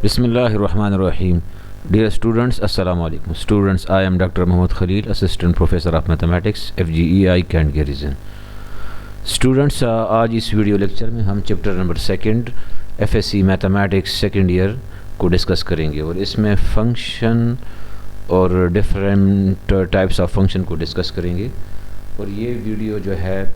Bismillahirrahmanirrahim. Dear students, Assalamu alaikum. Students, I am Dr. Mohammad Khalil, Assistant Professor of Mathematics, FGEI Kent Garrison. Students आज इस video lecture में हम chapter number second FSC mathematics second year को discuss करेंगे और इसमें function और different types of function को डिस्कस करेंगे। और ये वीडियो जो है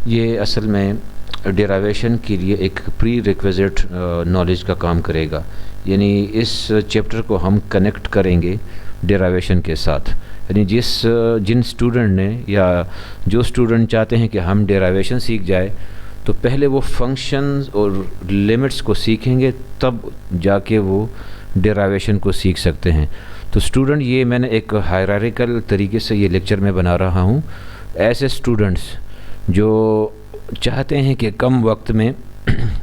ये असल में डेरावेशन के लिए एक प्री रिक्विजिट नॉलेज का काम करेगा, यानी इस चैप्टर को हम कनेक्ट करेंगे डेरावेशन के साथ। यानी जिन स्टूडेंट ने या जो स्टूडेंट चाहते हैं कि हम डेरावेशन सीख जाए तो पहले वो फंक्शंस और लिमिट्स को सीखेंगे, तब जाके वो डेरावेशन को सीख सकते हैं। तो स्टूडेंट, ये मैंने एक हायरार्किकल तरीके से ये लेक्चर में बना रहा हूँ। ऐसे स्टूडेंट्स जो चाहते हैं कि कम वक्त में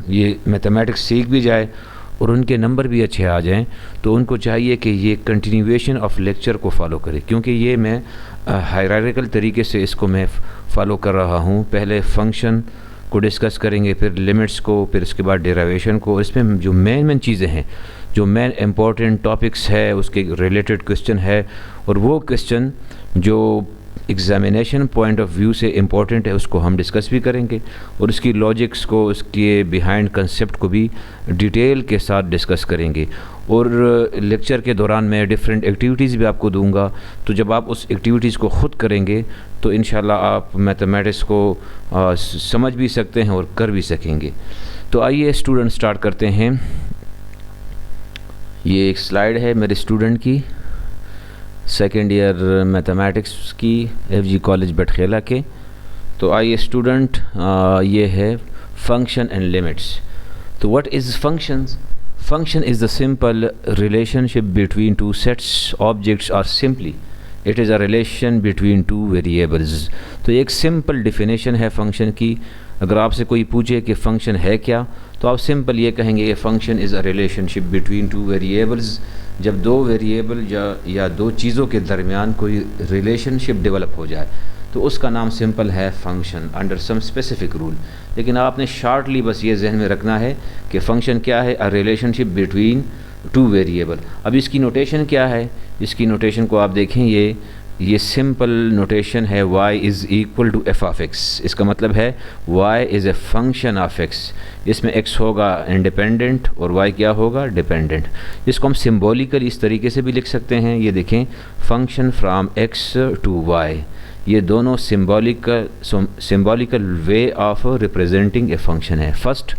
ये मैथमेटिक्स सीख भी जाए और उनके नंबर भी अच्छे आ जाएं, तो उनको चाहिए कि ये कंटिन्यूएशन ऑफ लेक्चर को फॉलो करें, क्योंकि ये मैं हायरार्किकल तरीके से इसको मैं फॉलो कर रहा हूँ। पहले फंक्शन को डिस्कस करेंगे, फिर लिमिट्स को, फिर इसके बाद डेरिवेशन को। इसमें जो मेन चीज़ें हैं, जो मेन इम्पॉर्टेंट टॉपिक्स है, उसके रिलेटेड क्वेश्चन है, और वो क्वेश्चन जो एग्ज़ामिनेशन पॉइंट ऑफ व्यू से इम्पॉर्टेंट है उसको हम डिस्कस भी करेंगे, और उसकी लॉजिक्स को, उसके बिहाइंड कंसेप्ट को भी डिटेल के साथ डिस्कस करेंगे। और लेक्चर के दौरान मैं डिफरेंट एक्टिविटीज़ भी आपको दूंगा, तो जब आप उस एक्टिविटीज़ को ख़ुद करेंगे तो इंशाल्लाह आप मैथमेटिक्स को समझ भी सकते हैं और कर भी सकेंगे। तो आइए स्टूडेंट स्टार्ट करते हैं। ये एक स्लाइड है मेरे स्टूडेंट की, सेकेंड ईयर मैथमेटिक्स की FG कॉलेज बटखेला के। तो आइए स्टूडेंट, ये है फंक्शन एंड लिमिट्स। तो what is functions? Function is the simple relationship between two sets objects, और simply it is a relation between two variables. तो एक सिंपल डिफिनेशन है फंक्शन की। अगर आपसे कोई पूछे कि फ़ंक्शन है क्या, तो आप सिंपल ये कहेंगे कि function is a relationship between two variables. जब दो वेरिएबल या दो चीज़ों के दरमियान कोई रिलेशनशिप डेवलप हो जाए तो उसका नाम सिंपल है function, under some specific rule. लेकिन आपने शार्टली बस ये जहन में रखना है कि फ़ंक्शन क्या है, a relationship between two variable. अब इसकी नोटेशन क्या है? इसकी नोटेशन को आप देखें, ये सिंपल नोटेशन है, y is equal to f of x। इसका मतलब है y is a function of x। इसमें x होगा इंडिपेंडेंट और y क्या होगा, डिपेंडेंट। इसको हम सिम्बॉलिकल इस तरीके से भी लिख सकते हैं। ये देखें, function from x to y, ये दोनों symbolical way of representing a function है। First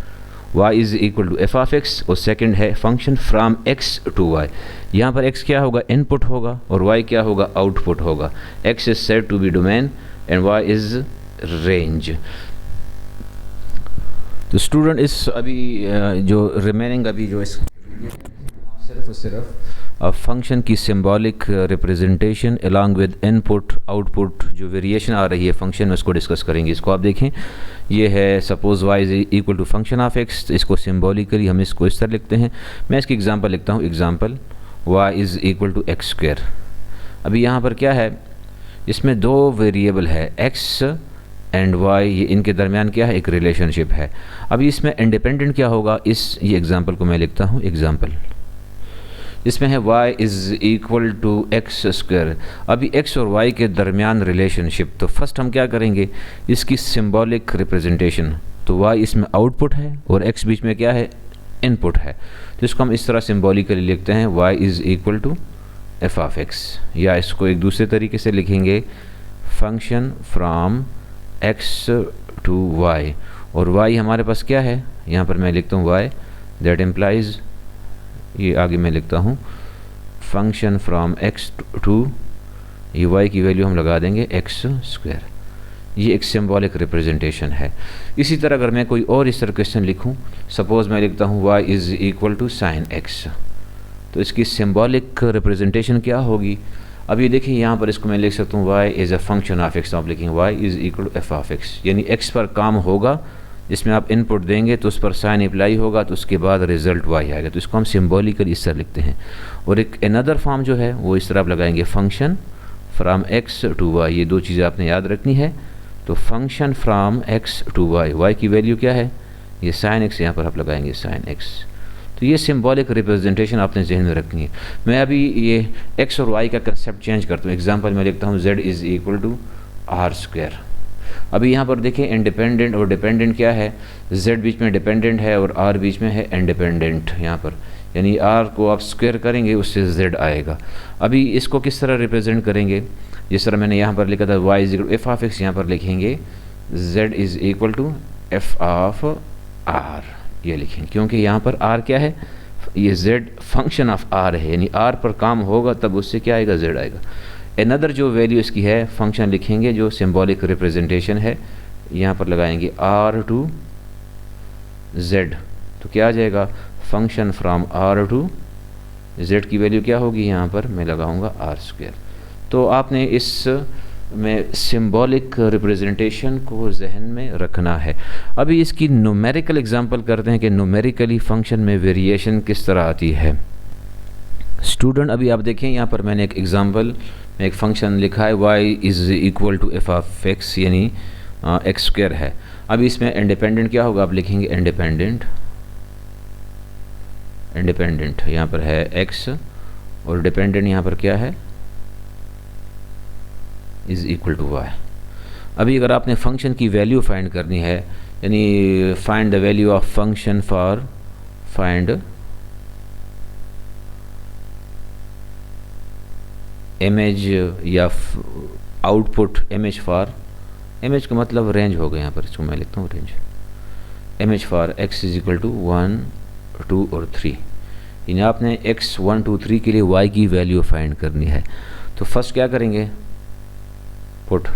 y is equal to f of x और सेकंड है function from x to y। यहाँ पर x क्या होगा, इनपुट होगा, और y क्या होगा, आउटपुट होगा। x is said to be domain and y is range. तो स्टूडेंट, इस अभी जो रिमेनिंग अभी जो इस सिर्फ और सिर्फ फंक्शन की symbolic representation along with input output जो वेरिएशन आ रही है फंक्शन में, उसको डिस्कस करेंगे। इसको आप देखें, ये है suppose y is equal to function of x। इसको सिंबॉलिकली हम इसको इस तरह लिखते हैं। मैं इसकी एग्जांपल लिखता हूँ, example y is equal to x square. अभी यहाँ पर क्या है, इसमें दो वेरिएबल है x एंड y, ये इनके दरमियान क्या है, एक रिलेशनशिप है। अभी इसमें इंडिपेंडेंट क्या होगा, ये एग्जाम्पल को मैं लिखता हूँ, एग्जाम्पल इसमें है y is equal to x square. अभी x और y के दरमियान रिलेशनशिप, तो फर्स्ट हम क्या करेंगे, इसकी सिंबॉलिक रिप्रेजेंटेशन। तो y इसमें आउटपुट है और x बीच में क्या है, इनपुट है। तो इसको हम इस तरह सिंबॉलिकली लिखते हैं, y is equal to f of x, या इसको एक दूसरे तरीके से लिखेंगे, function from x to y। और y हमारे पास क्या है, यहाँ पर मैं लिखता हूँ y, दैट इम्प्लाइज, ये आगे मैं लिखता हूँ फंक्शन फ्राम x टू, ये y की वैल्यू हम लगा देंगे एक्स स्क्वायर। ये एक सिंबॉलिक रिप्रेजेंटेशन है। इसी तरह अगर मैं कोई और इस तरह क्वेश्चन लिखूँ, सपोज मैं लिखता हूँ y is equal to sine x, तो इसकी सिंबॉलिक रिप्रेजेंटेशन क्या होगी। अब ये देखिए, यहाँ पर इसको मैं लिख सकता हूँ y is a function of x। तो आप लिखेंगे y is equal to f of x, यानी x पर काम होगा, जिसमें आप इनपुट देंगे तो उस पर साइन अप्लाई होगा, तो उसके बाद रिजल्ट y आएगा। तो इसको हम सिंबॉलिकली इस तरह लिखते हैं। और एक अनदर फॉर्म जो है वो इस तरह आप लगाएंगे, function from x to y। ये दो चीज़ें आपने याद रखनी है। तो function from x to y, y की वैल्यू क्या है, ये साइन x, यहाँ पर आप लगाएंगे साइन x। तो ये सिंबॉलिक रिप्रेजेंटेशन आपने जहन में रखनी है। मैं अभी ये एक्स और वाई का कंसेप्ट चेंज करता हूँ। एग्जांपल मैं लिखता हूँ z is equal to r square. अभी यहाँ पर देखिए इंडिपेंडेंट और डिपेंडेंट क्या है, z बीच में डिपेंडेंट है और r बीच में है इंडिपेंडेंट। यहाँ पर यानी r को आप स्क्वायर करेंगे उससे z आएगा। अभी इसको किस तरह रिप्रेजेंट करेंगे, जिस तरह मैंने यहाँ पर लिखा था y is equal f of x, यहाँ पर लिखेंगे z is equal to f of r, ये लिखेंगे क्योंकि यहाँ पर r क्या है, ये z फंक्शन ऑफ r है, यानी r पर काम होगा तब उससे क्या आएगा, z आएगा। अनदर जो वैल्यू इसकी है फंक्शन लिखेंगे जो सिंबॉलिक रिप्रेजेंटेशन है, यहाँ पर लगाएंगे r टू z, तो क्या आ जाएगा, function from r to z की वैल्यू क्या होगी, यहाँ पर मैं लगाऊंगा r स्क्वायर। तो आपने इस में सिंबॉलिक रिप्रेजेंटेशन को जहन में रखना है। अभी इसकी न्यूमेरिकल एग्जांपल करते हैं कि न्यूमेरिकली फंक्शन में वेरिएशन किस तरह आती है। स्टूडेंट अभी आप देखें यहाँ पर मैंने एक एग्जांपल में एक फंक्शन लिखा है y is equal to f of x, यानी एक्स स्क्वायर है। अभी इसमें इंडिपेंडेंट क्या होगा, आप लिखेंगे इंडिपेंडेंट यहाँ पर है x और डिपेंडेंट यहाँ पर क्या है, इज़ इक्वल टू y। अभी अगर आपने फंक्शन की वैल्यू फाइंड करनी है, यानी find the value of function for find image या आउटपुट इमेज फॉर, इमेज का मतलब रेंज हो गया, यहाँ पर इसको मैं लिखता हूँ range, image for x is equal to 1 2 और 3, यानी आपने x 1 2 3 के लिए y की वैल्यू फाइंड करनी है। तो फर्स्ट क्या करेंगे, put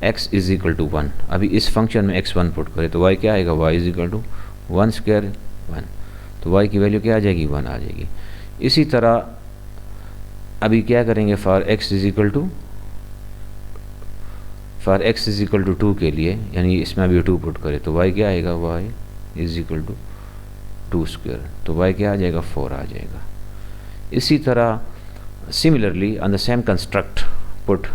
x is equal to 1। अभी इस फंक्शन में x1 पुट करें तो y क्या आएगा, y is equal to 1 square 1, तो y की वैल्यू क्या आ जाएगी, 1 आ जाएगी। इसी तरह अभी क्या करेंगे, for x is equal to 2 के लिए, यानी इसमें अभी 2 पुट करें तो y क्या आएगा, y is equal to 2 square, तो y क्या आ जाएगा, 4 आ जाएगा। इसी तरह similarly on the same construct put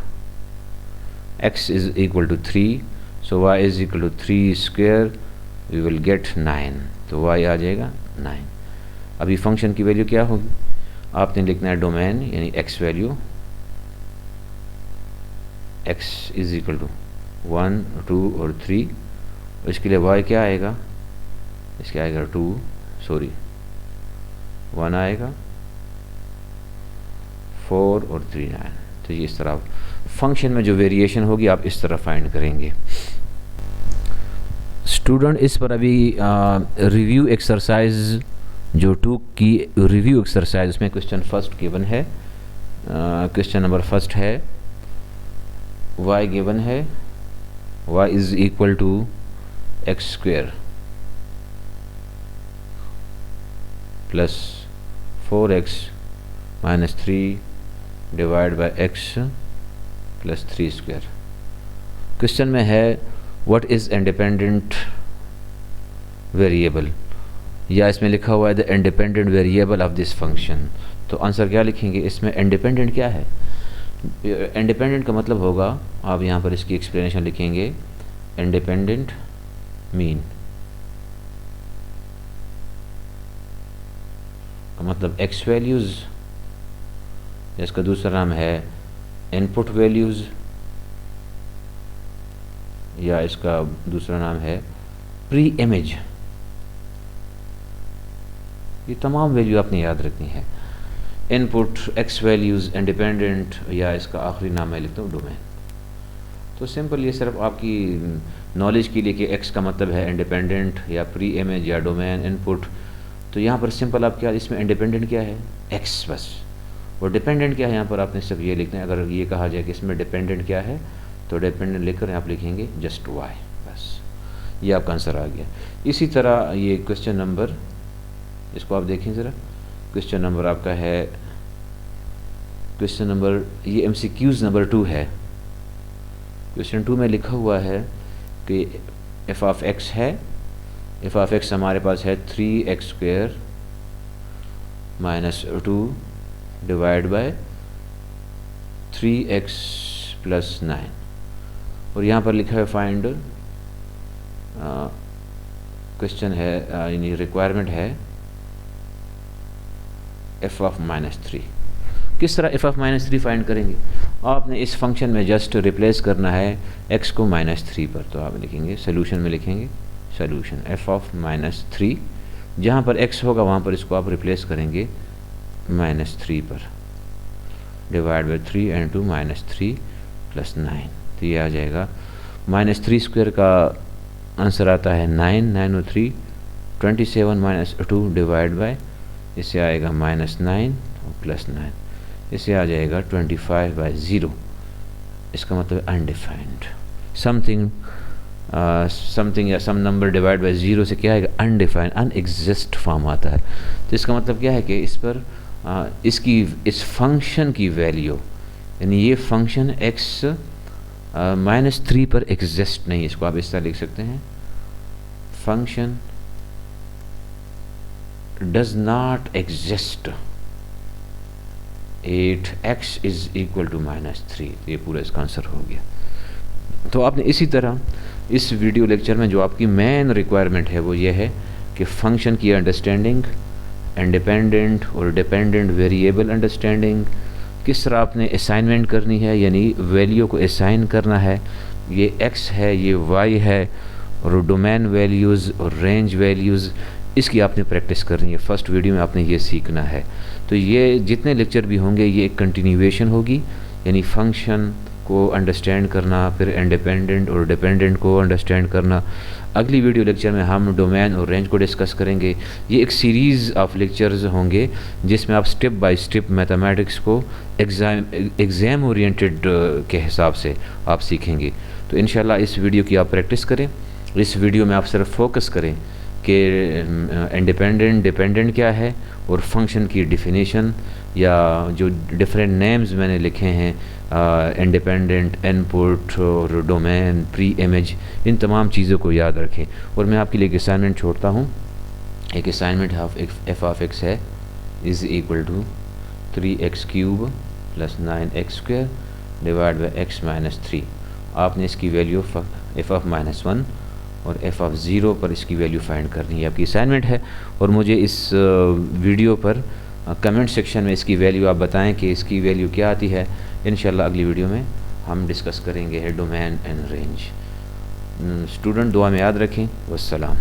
x is equal to 3, so y is equal to 3 square, we will get 9, तो y आ जाएगा 9। अभी फंक्शन की वैल्यू क्या होगी, आपने लिखना है डोमेन, यानी x value x is equal to 1 2 और 3, और इसके लिए y क्या आएगा, इसके आएगा 1 आएगा, 4 और 3 9। तो ये इस तरह फंक्शन में जो वेरिएशन होगी आप इस तरह फाइंड करेंगे। स्टूडेंट इस पर अभी रिव्यू एक्सरसाइज जो 2 की रिव्यू एक्सरसाइज, उसमें क्वेश्चन फर्स्ट गिवन है, क्वेश्चन नंबर फर्स्ट है y गिवन है, y is equal to x square plus 4x minus 3 divide by x plus 3 square. Question में है व्हाट इज़ इंडिपेंडेंट वेरिएबल, या इसमें लिखा हुआ है the independent variable of this function. तो आंसर क्या लिखेंगे, इसमें इंडिपेंडेंट क्या है, इंडिपेंडेंट का मतलब होगा, आप यहाँ पर इसकी एक्सप्लेनेशन लिखेंगे, इंडिपेंडेंट मीन का मतलब x वैल्यूज़, इसका दूसरा नाम है इनपुट वैल्यूज़, या इसका दूसरा नाम है प्री इमेज। ये तमाम वैल्यू आपने याद रखनी है, इनपुट, x वैल्यूज़, इंडिपेंडेंट, या इसका आखिरी नाम मैं लिखता हूँ डोमेन। तो सिंपल ये सिर्फ आपकी नॉलेज के लिए कि x का मतलब है इंडिपेंडेंट या प्री इमेज या डोमेन इनपुट। तो यहाँ पर सिंपल आप क्या, इसमें इंडिपेंडेंट क्या है, x बस, और डिपेंडेंट क्या है, यहाँ पर आपने सिर्फ ये लिखना है। अगर ये कहा जाए कि इसमें डिपेंडेंट क्या है, तो डिपेंडेंट लिखकर आप लिखेंगे जस्ट y, बस ये आपका आंसर आ गया। इसी तरह ये क्वेश्चन नंबर, इसको आप देखें ज़रा, क्वेश्चन नंबर आपका है, क्वेश्चन नंबर ये MCQs नंबर 2 है। क्वेश्चन 2 में लिखा हुआ है कि f ऑफ x है, f ऑफ x हमारे पास है 3x square minus 2 divide by 3x plus 9, और यहाँ पर लिखा है फाइंड, क्वेश्चन है यानी रिक्वायरमेंट है एफ ऑफ -3। किस तरह एफ ऑफ -3 फाइंड करेंगे? आपने इस फंक्शन में जस्ट रिप्लेस करना है x को -3 पर। तो आप लिखेंगे सोल्यूशन में, लिखेंगे सोल्यूशन एफ ऑफ -3, जहाँ पर x होगा वहाँ पर इसको आप रिप्लेस करेंगे -3 पर, डिवाइड बाई 3 इंटू -3 + 9। तो ये आ जाएगा -3 स्क्वायर का आंसर आता है 9, 9 और 3 27 - 2 डिवाइड बाय, इससे आएगा -9 और +9, इससे आ जाएगा 25/0। इसका मतलब अनडिफाइंड। समथिंग या सम नंबर डिवाइड बाय 0 से क्या आएगा? अनडिफाइंड, अनएग्जिस्ट फॉर्म आता है। तो इसका मतलब क्या है कि इस पर इस फंक्शन की वैल्यू, यानी ये फंक्शन x -3 पर एग्जिस्ट नहीं। इसको आप इस तरह लिख सकते हैं, function does not exist at x = -3। ये पूरा इसका आंसर हो गया। तो आपने इसी तरह इस वीडियो लेक्चर में जो आपकी मेन रिक्वायरमेंट है वो ये है कि फंक्शन की अंडरस्टैंडिंग, इंडिपेंडेंट और डिपेंडेंट वेरिएबल अंडरस्टैंडिंग, किस तरह आपने असाइनमेंट करनी है, यानी वैल्यू को असाइन करना है। ये x है, ये y है, और डोमेन वैल्यूज़ और रेंज वैल्यूज़, इसकी आपने प्रैक्टिस करनी है। फर्स्ट वीडियो में आपने ये सीखना है। तो ये जितने लेक्चर भी होंगे ये एक कंटिन्यूएशन होगी, यानी फंक्शन को अंडरस्टैंड करना, फिर इंडिपेंडेंट और डिपेंडेंट को अंडरस्टैंड करना। अगली वीडियो लेक्चर में हम डोमेन और रेंज को डिस्कस करेंगे। ये एक सीरीज़ ऑफ लेक्चर्स होंगे जिसमें आप स्टेप बाय स्टेप मैथमेटिक्स को एग्ज़ाम ओरिएंटेड के हिसाब से आप सीखेंगे। तो इंशाल्लाह इस वीडियो की आप प्रैक्टिस करें। इस वीडियो में आप सिर्फ फोकस करें कि इंडिपेंडेंट, डिपेंडेंट क्या है, और फंक्शन की डिफिनीशन या जो डिफरेंट नेम्स मैंने लिखे हैं, इंडिपेंडेंट, इनपुट और डोमेन, प्री इमेज, इन तमाम चीज़ों को याद रखें। और मैं आपके लिए एक असाइनमेंट छोड़ता हूँ। एक असाइनमेंट एफ ऑफ x है = 3x³ + 9x² divide by x - 3। आपने इसकी वैल्यू एफ ऑफ -1 और एफ ऑफ 0 पर इसकी वैल्यू फाइंड करनी है। आपकी असाइनमेंट है, और मुझे इस वीडियो पर कमेंट सेक्शन में इसकी वैल्यू आप बताएं कि इसकी वैल्यू क्या आती है। इंशाल्लाह अगली वीडियो में हम डिस्कस करेंगे डोमेन एंड रेंज। स्टूडेंट दुआ में याद रखें। वस्सलाम।